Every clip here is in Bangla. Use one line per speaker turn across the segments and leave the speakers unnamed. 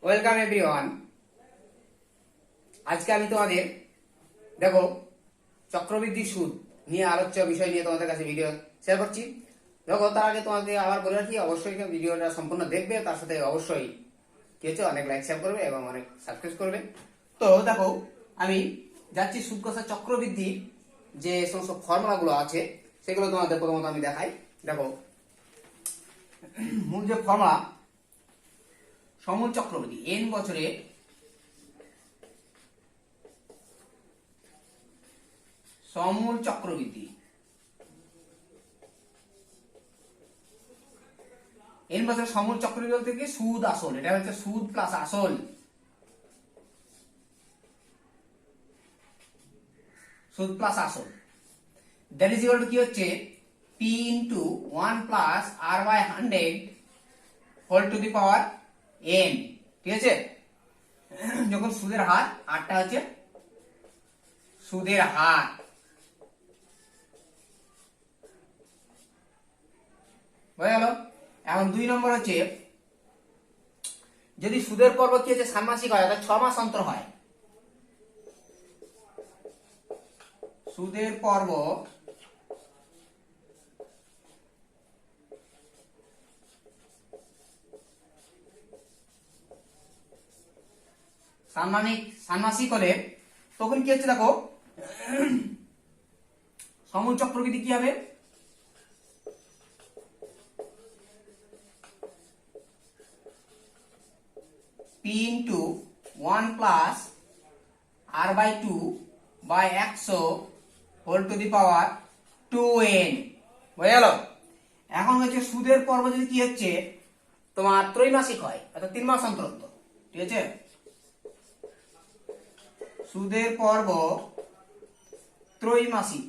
Welcome everyone. আজকে আমি তোমাদের দেখো চক্রবৃদ্ধি সুদ নিয়ে আলোচ্য বিষয় নিয়ে তোমাদের কাছে ভিডিও শেয়ার করছি। দেখো তার আগে তোমাদের আবার বলে রাখি, অবশ্যই ভিডিওটা সম্পূর্ণ দেখবে, তার সাথে অবশ্যই কি হচ্ছে অনেক লাইক শেয়ার করবে এবং অনেক সাবস্ক্রাইব করবে। তো দেখো আমি যাচ্ছি সুদ কষা চক্রবৃদ্ধি যে সমস্ত ফর্মুলাগুলো আছে সেগুলো তোমাদের প্রথমত আমি দেখাই। দেখো মূল যে ফর্মুলা, সমূল চক্রবৃদ্ধি n বছরে সমূল চক্রবৃদ্ধি, n বছরে সমূল চক্রবৃদ্ধি বলতে কি সুদ আসল, এটা হচ্ছে সুদ প্লাস আসল, সুদ প্লাস আসল, দ্যাট ইজ ইকুয়াল টু কি হচ্ছে p into 1 plus r by 100 whole to the power n। ঠিক আছে, যখন সুদের হার, আরটা হচ্ছে সুদের হার, বোঝা গেল। এখন 2 নম্বর হচ্ছে যদি সুদের পর্ব কি হচ্ছে ষান্মাসিক হয় অর্থাৎ 6 মাস অন্তর হয়, সুদের পর্ব ষান্মাসিক হলে তখন কি হচ্ছে দেখো সমূল চক্রবৃদ্ধি কি হবে, p into 1 plus r by 2 by 100 whole to the power 2n। বুঝে গেল। এখন হচ্ছে সুদের পর্ব যদি কি হচ্ছে তোমার ত্রৈমাসিক হয় অর্থাৎ 3 মাস অন্তর অন্তর, ঠিক আছে, সুদের পর্ব ত্রৈমাসিক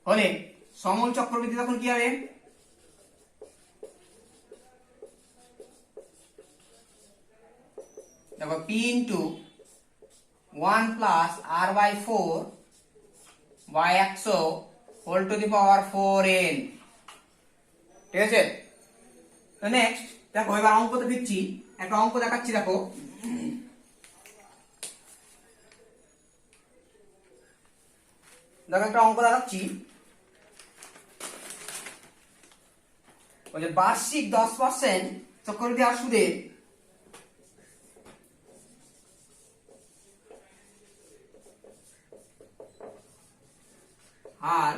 হলে সমূল চক্রবৃদ্ধি তখন কি হবে, দেখো p into 1 plus r by 4 by 100 whole to the power 4n। ঠিক আছে, নেক্সট দেখো এবার অঙ্কতে দিচ্ছি, একটা অঙ্ক দেখাচ্ছি। দেখো একটা অঙ্ক দেখাচ্ছি, বলছে বার্ষিক 10% চক্রবৃদ্ধি হার সুদের হার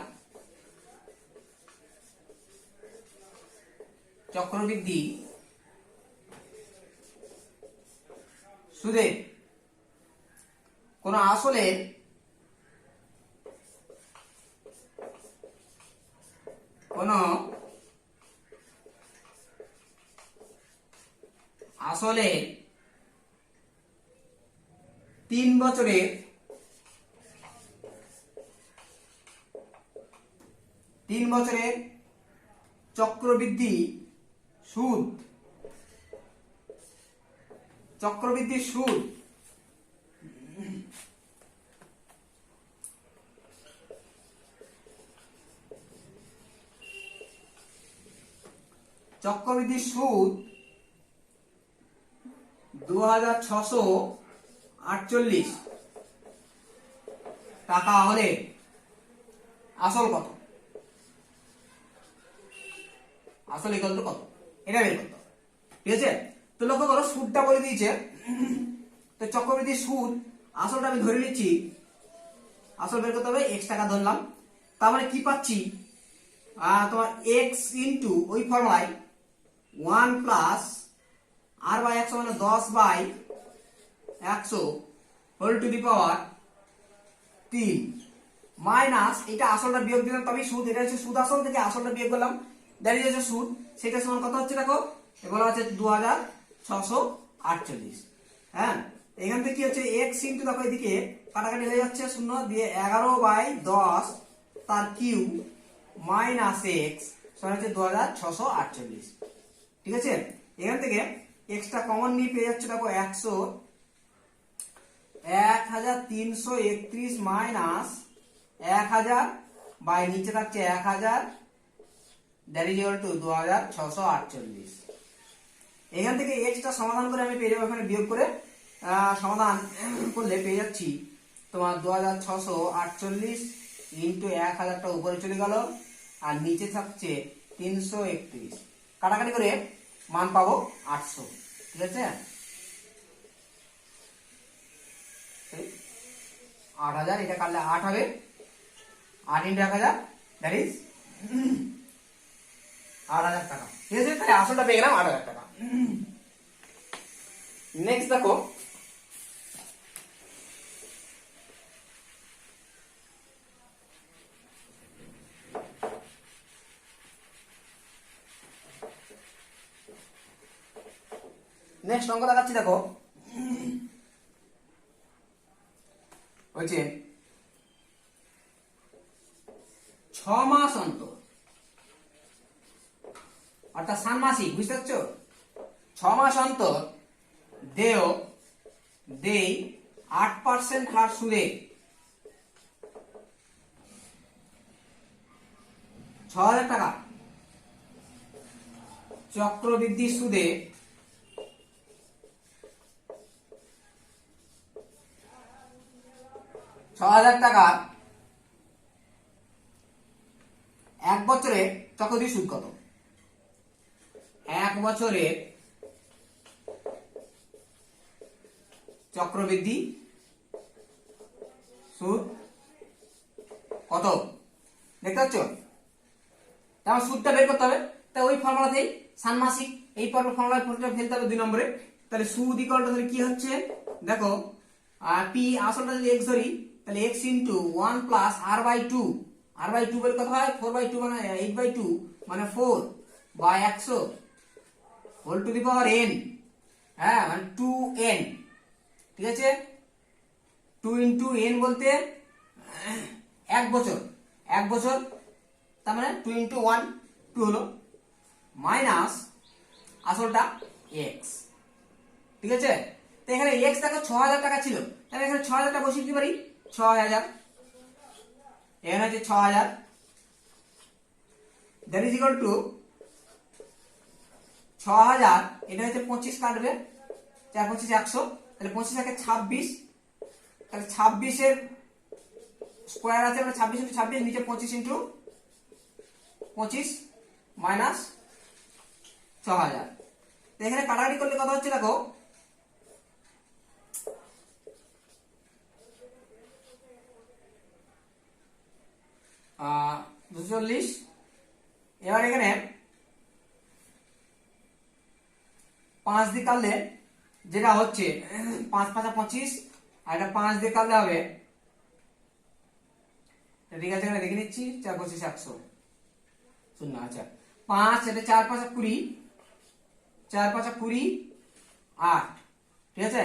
চক্রবৃদ্ধি সুদের কোন আসলের কোন আসলে 3 বছরের চক্রবৃদ্ধি সুদ চক্রবৃদ্ধি সুদ চক্রবৃদ্ধি সুদ 2648 টাকা হলে আসল কত, আসল ইকুয়াল টু কত, এটা বের করতে হবে। ঠিক আছে, তো লক্ষ্য করো সুদটা বলে দিয়েছে, তো চক্রবৃদ্ধি সুদ আসলটা আমি ধরে নিচ্ছি, আসল বের করতে হবে, x টাকা ধরলাম, তার মানে কি পাচ্ছি তোমার x ইন্টু ওই ফর্মুলায় 1 প্লাস r বাই 100 মানে 10 by 100 whole to the power 3 minus এটা আসলটা বিয়োগ দিলাম তবে সুদ, এটা হচ্ছে সুদ আসল থেকে আসলটা বিয়োগ করলাম, দ্যাট ইজ হচ্ছে সুদ, সেটা সমান কত হচ্ছে দেখো এগুলো হচ্ছে 2648। হ্যাঁ, এখান থেকে কি হচ্ছে x ইন্টু দেখো এদিকে কাটাকাটি হয়ে যাচ্ছে, 0 দিয়ে 11 বাই 10 তার কিউব মাইনাস x সমান হচ্ছে 2648। ঠিক আছে, এখান থেকে এক্সট্রা কমন নিয়ে পেয়ে যাচ্ছে দেখো 1331 মাইনাস 1000 বাই নিচে থাকছে 1000, দ্যাট ইজ ইকুয়াল টু 2648। এখান থেকে এক্সটা সমাধান করে আমি পেয়ে যাবো, এখানে বিয়োগ করে সমাধান করলে পেয়ে যাচ্ছি তোমার 2648 ইন্টু 1000টা উপরে চলে গেল, আর নিচে থাকছে 331, কাটাকাটি করে মান পাবো 800। ঠিক আছে, 8000, এটা কাটলে 8 হবে, 8 ইন্টু 1000 দ্যাট ইজ 8000 টাকা। ঠিক আছে, তাহলে আসলটা পেয়ে গেলাম 8000 টাকা। নেক্সট দেখো, নেক্সট অঙ্ক দেখাচ্ছি। দেখো হচ্ছে 6 মাস অন্তর, অর্থাৎ ষান্মাসিক, বুঝতে পারছো? 6 মাস অন্তর দেই 8% হার সুদে 6000 টাকা, চক্রবৃদ্ধি সুদে 6000 টাকা, 1 বছরে চক্রবৃদ্ধি সুদ কত? 1 বছরে চক্রবৃদ্ধি সুদ কত দেখতে পাচ্ছ? তাহলে সুদটা বের করতে হবে, তাই ওই ফর্মুলাতেই ষান্মাসিক এই ফর্মুলা ফেলতে হবে 2 নম্বরে। তাহলে সুদ ইকুয়াল টু কি হচ্ছে দেখো, পি আসলটা যদি x ধরি তাহলে x into 1 plus r/2, r/2 বলে কত হয়? 4/2 মানে 8/2 মানে 4 by 100 whole to the power n, হ্যাঁ মানে 2n। ঠিক আছে, 2 ইন্টু n বলতে 1 বছর, 1 বছর, তার মানে 2 ইন্টু 1 2 হলো, মাইনাস আসলটা x। ঠিক আছে, তো এখানে x দেখো 6000 টাকা ছিল, তাহলে এখানে 6000 টাকা বসিয়ে দিতে পারি, 6000, এখানে হচ্ছে 6000, দ্যাট ইজ ইকুয়াল টু 6000, এটা হচ্ছে 25 কাটবে, 4 25 100, তাহলে 25 থেকে 26, তাহলে 26 এর স্কয়ার আছে, মানে 26 ইন্টু 26, নিচে 25 ইন্টু 25 মাইনাস 6000। তো এখানে কাটাকাটি করলে কত হচ্ছে দেখো, আহ 240। এবার এখানে 5 দিয়ে কাটলে যেটা হচ্ছে 5 5 25, আর এটা 5 দিয়ে কাটলে হবে, ঠিক আছে এখানে দেখে নিচ্ছি, 4 25 100 শূন্য, আচ্ছা 5, এটা 4 5 20, 4 5 20 8। ঠিক আছে,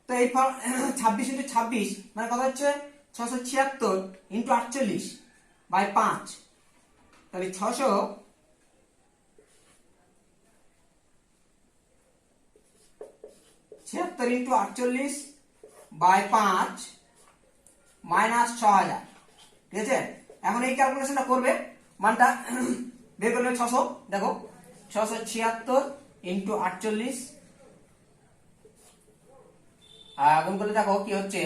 তো এই 26 ইন্টু 26 মানে কত হচ্ছে 676 ইন্টু 48 বাই 5, তাহলে 676 ইন্টু 48 বাই 5 মাইনাস 6000। ঠিক আছে, এখন এই ক্যালকুলেশনটা করবে, মানটা বের করলে 600, দেখো 676 ইন্টু 48 গুণ করলে দেখো কি হচ্ছে,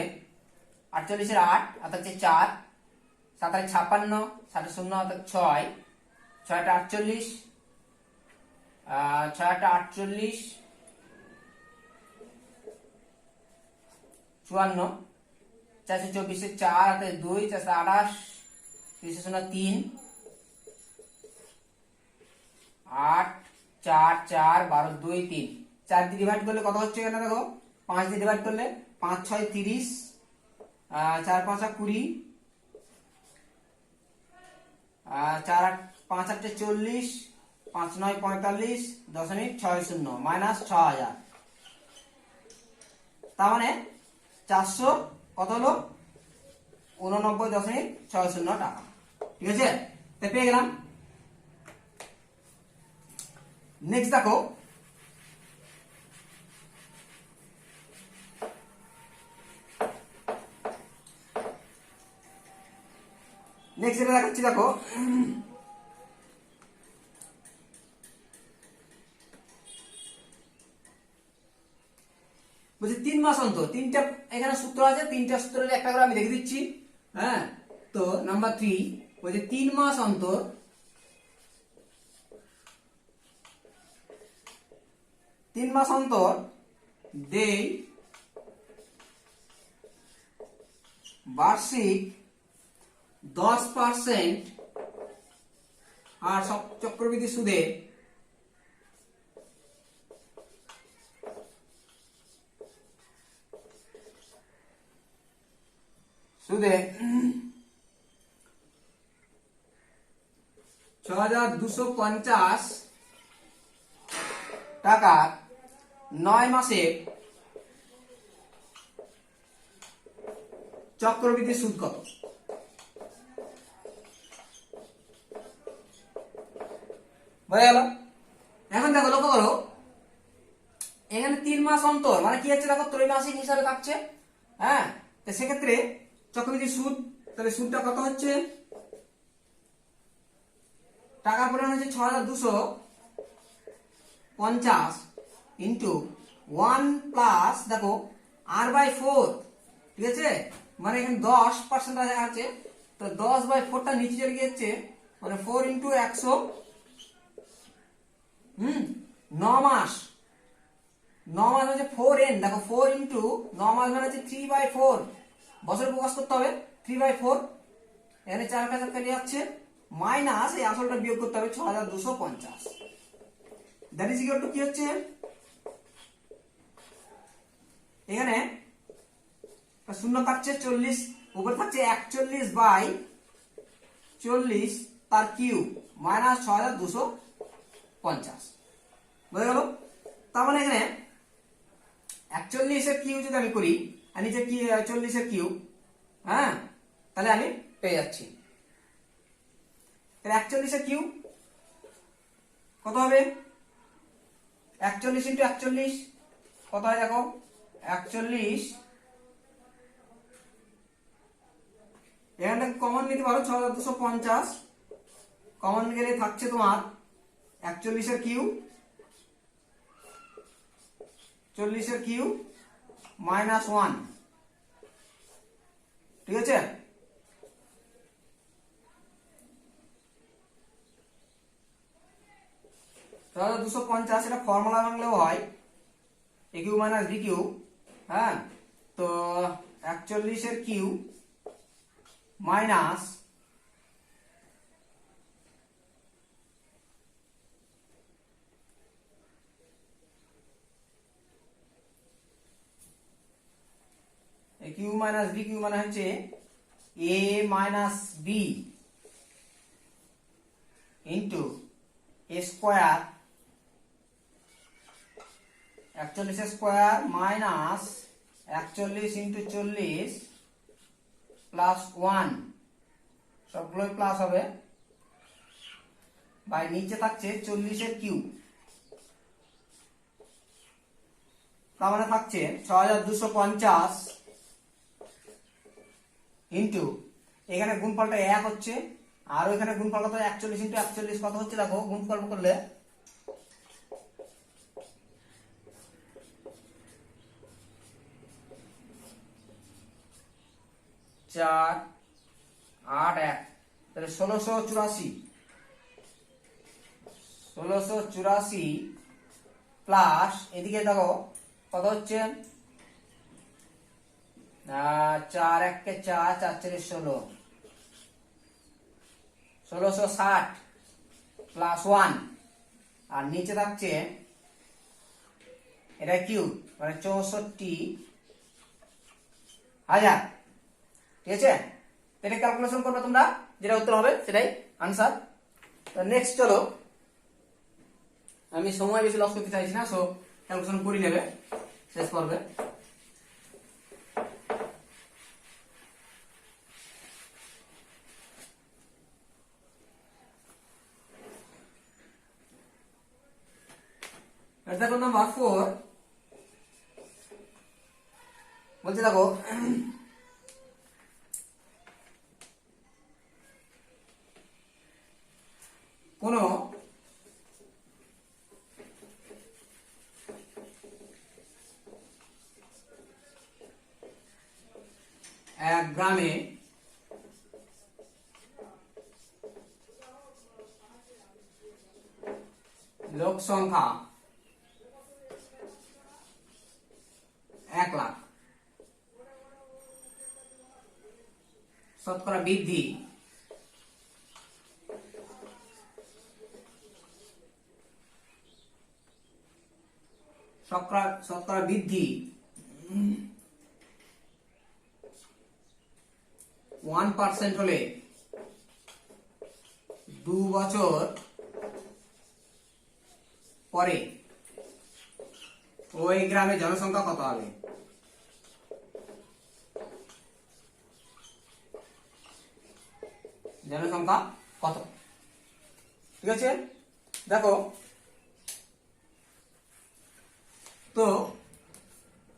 48 এর 8 অর্থাৎ 4, 7 8 56, 7 0 অর্থাৎ 6, 6 8 48, 6 8 48 54, 424 এর 4 অর্থাৎ 2, 428, 3 0 3, 8 4 4 12 2 3, 4 দিয়ে ডিভাইড করলে কত হচ্ছে এখানে দেখো, 5 দিয়ে ডিভাইড করলে 5 6 30, 4 5 20, 4 8 5 8 40, 5 9 45 .60 মাইনাস 6000, তার মানে 400 কত হলো 89.60 টাকা। ঠিক আছে, তো পেয়ে গেলাম। নেক্সট দেখো, নেক্সট যেটা দেখাচ্ছি দেখো, বলছি 3 মাস অন্তর, তিনটা এখানে সূত্র আছে, তিনটা সূত্রের একটা করে আমি দেখে দিচ্ছি। হ্যাঁ, তো নাম্বার 3 বলছে 3 মাস অন্তর, 3 মাস অন্তর দে বার্ষিক 10% আর সব চক্রবৃদ্ধি সুদে সুদে 6,250 টাকা 9 মাসে চক্রবৃদ্ধি সুদ কত? বোঝা গেল? এখন দেখো, লক্ষ্য করো, এখানে 3 মাস অন্তর মানে কি হচ্ছে দেখো, ত্রৈমাসিক হিসাবে থাকছে। হ্যাঁ, তো সেক্ষেত্রে চক্রবৃদ্ধি সুদ, তাহলে সুদটা কত হচ্ছে, টাকার পরিমাণ হচ্ছে 6,250 ইন্টু 1 প্লাস দেখো r/4, ঠিক আছে, মানে এখানে 10% দেখা যাচ্ছে, তো 10/4টা নিচে চলে গিয়েছে, মানে 4 ইন্টু 100, 9 মাস, 9 মাস হচ্ছে 4n, দেখো 4 ইন্টু 9 মাস মানে হচ্ছে 3/4, বছরে প্রকাশ করতে হবে 3/4, এখানে 4 কাছে কেটে যাচ্ছে, মাইনাস এই আসলটা বিয়োগ করতে হবে 6,250, দ্যাট ইজ ইকুয়াল টু কি হচ্ছে, এখানে শূন্য কাটছে 40, উপরে থাকছে 41/40 তার কিউব মাইনাস 6,250, বুঝা গেল? তার মানে এখানে 41 এর কিউব যদি আমি করি আর নিচে কি 40 এর কিউব, হ্যাঁ, তাহলে আমি পেয়ে যাচ্ছি। তাহলে 41 এর কিউব কত হবে, 41 ইন্টু 41 কত হয় দেখো, 41, এখানটা কমন নিতে পারো 6,250, কমন গেলে থাকছে তোমার 41 এর কিউব, 40 এর কিউব মাইনাস 1, ঠিক আছে? তাহলে 250 এটা ফর্মুলা ভাঙলেও হয়, A Q minus B Q. হ্যাঁ, তো 41 এর Q minus A Q minus B Q মানে হচ্ছে A minus B into A square, 41 square minus 41 into 40 plus 1, সবগুলোই প্লাস হবে, বাই নিচে থাকছে 40 এর কিউব, তার মানে থাকছে 6,250 ইন্টু, এখানে গুণফলটা 1 হচ্ছে, আর ওইখানে গুণফল কত, 41 ইন্টু 41 কত হচ্ছে দেখো, গুণফল করলে 4, 8, 1, তাহলে 1684 প্লাস এদিকে দেখো কত হচ্ছে, 4 1 কে 4, 4 4 16, 1660 প্লাস 1, আর নিচে থাকছে এটা কিউব মানে 64,000, ঠিক আছে? এটা ক্যালকুলেশন করবে তোমরা, যেটা উত্তর হবে সেটাই আনসার। নেক্সট চলো, আমি সময় বেশি লস করতে চাইছি না, সো ক্যালকুলেশন করে নেবে, শেষ করবে। দেখো নাম্বার 4 বলছে, দেখো এক গ্রামে লোক সংখ্যা 1,00,000, শতকরা বৃদ্ধি শতকরা বৃদ্ধি 1% হলে 2 বছর পরে ওই গ্রামে জনসংখ্যা কত হবে? জনসংখ্যা কত? ঠিক আছে, দেখো তো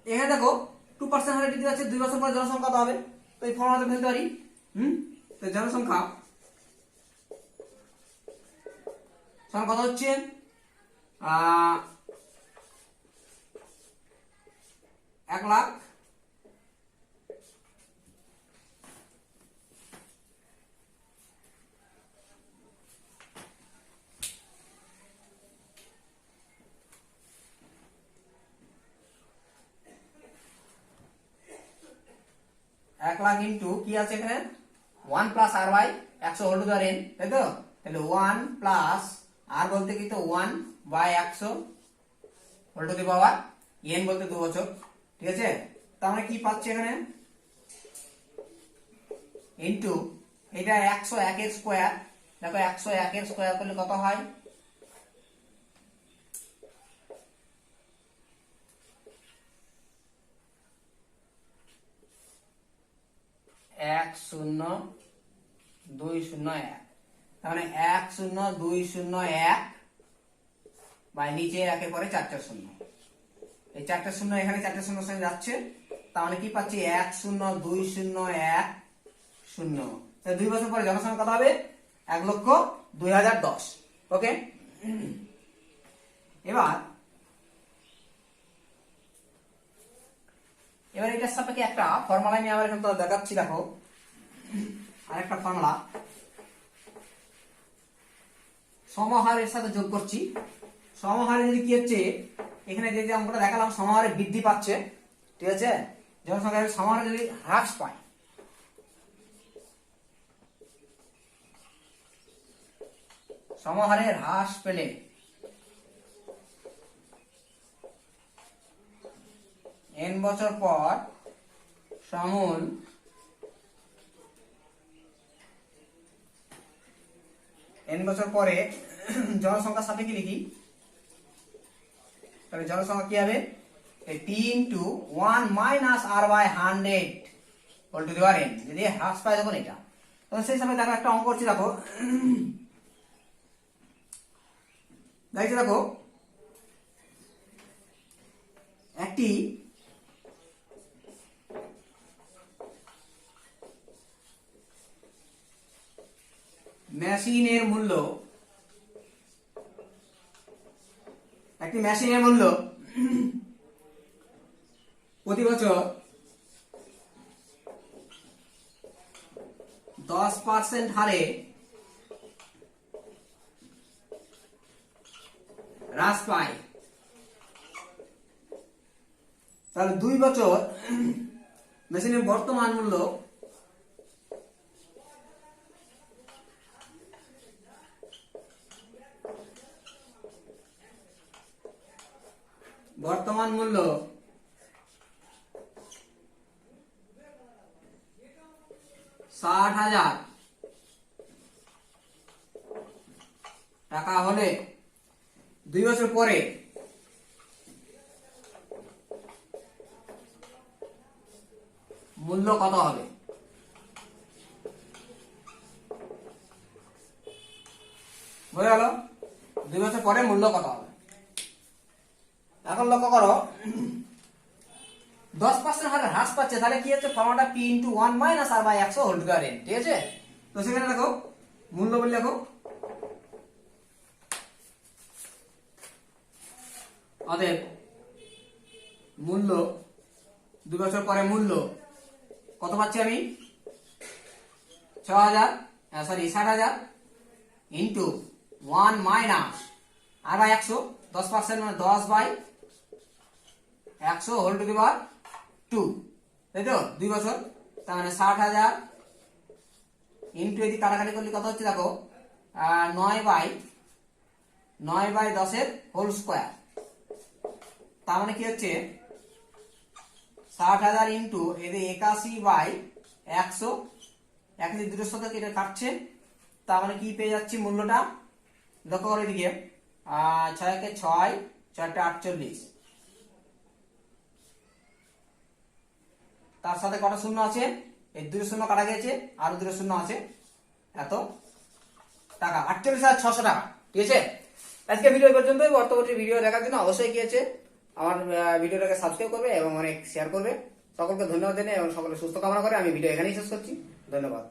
এখানে দেখো 2% হারে বৃদ্ধি পাচ্ছে, 2 বছর পরে জনসংখ্যা কত হবে? তো এই ফর্মুলাতে ফেলতে পারি। তো জনসংখ্যা কত হচ্ছে? 1,00,000 1,00,000 ইন্টু কি আছে এখানে 1 plus R by 100 whole to the power n, তাই তো? তাহলে 1 প্লাস আর বলতে কি তো 1 by 100 whole to the power n বলতে 2 বছর। ঠিক আছে, তার মানে কি পাচ্ছি এখানে ইন্টু এটা 101 এর স্কয়ার। দেখো 101 এর স্কয়ার করলে কত হয়? 10201, তার মানে 10201 বাই নিচে একের পরে 4টা শূন্য, এই 4টা শূন্য এখানে 4টা শূন্যর সঙ্গে যাচ্ছে, তার মানে কি পাচ্ছি 10201 শূন্য। 2 বছর পরে জনসংখ্যা কত হবে? 1,02,010। ওকে, এবার এটার সাপেক্ষে একটা ফর্মুলা আমি আবার এখানে দেখাচ্ছি। দেখো আরেকটা ফর্মুলা সমহারের সাথে যোগ করছি। সমহারে যদি কি হচ্ছে, এখানে যে অঙ্কটা দেখালাম সমহারে বৃদ্ধি পাচ্ছে, ঠিক আছে, জনসংখ্যার সমহারে যদি হ্রাস পায়, সমহারে হ্রাস পেলে n বছর পর সমূল n বছর পরে জনসংখ্যা সাপেক্ষে লিখি, তাহলে জনসংখ্যা কি হবে? t into 1 minus r by 100 whole to the power n, যদি হ্রাস পায় তখন এটা। তো সেই সময় দেখো একটা অঙ্ক করছি, দেখো দেখো একটি মেশিনের মূল্য, একটি মেশিনের মূল্য প্রতি বছর 10% হারে হ্রাস পায়, তাহলে 2 বছর মেশিনের বর্তমান মূল্য বর্তমান মূল্য 60,000 টাকা হলে 2 বছর পরে মূল্য কত হবে? বুঝে গেল? 2 বছর পরে মূল্য কত হবে? এখন লক্ষ্য করো 10% হারে হ্রাস পাচ্ছে, তাহলে কি হচ্ছে ফর্মুলাটা p into 1 minus r by 100 whole to the power n। ঠিক আছে, তো সেখানে দেখো মূল্য বলে দেখো অতএব মূল্য 2 বছর পরে মূল্য কত পাচ্ছি আমি 6000 60,000 ইন্টু 1 মাইনাস আর বাই 100 10% মানে 10/100 হোল টু দি পাওয়ার 2, তাই তো 2 বছর। তার মানে 60,000 ইন্টু এদিকে কাটাকাটি করলে কত হচ্ছে দেখো 9/10 এর হোল স্কোয়ার। তার মানে কি হচ্ছে 60,000 ইন্টু এদিকে 81/100, 81 দুটোর সাথে এটা কাটছে। তার মানে কি পেয়ে যাচ্ছি মূল্যটা, লক্ষ্য করো এদিকে 6 কে 6, 4 টা 48, তার সাথে কটা শূন্য আছে, এই দুটো শূন্য কাটা গেছে, আরো দুটো শূন্য আছে, এত টাকা 48,600 টাকা। ঠিক আছে, আজকে ভিডিও পর্যন্ত। পরবর্তী ভিডিও দেখার জন্য অবশ্যই কি আছে আমার ভিডিওটাকে সাবস্ক্রাইব করবে এবং অনেক শেয়ার করবে। সকলকে ধন্যবাদ জানাই এবং সকলে সুস্থ কামনা করে আমি ভিডিও এখানেই শেষ করছি। ধন্যবাদ।